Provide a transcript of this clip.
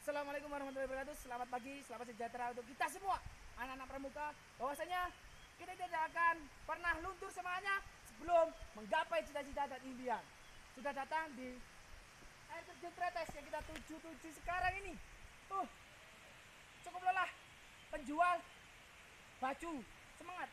Assalamualaikum warahmatullahi wabarakatuh. Selamat pagi, selamat sejahtera untuk kita semua, anak-anak pramuka. Bahwasanya kita tidak akan pernah luntur semangatnya sebelum menggapai cita-cita dan impian. Sudah datang di air terjun Tretes yang kita tuju sekarang ini. Cukup lelah penjual baju. Semangat.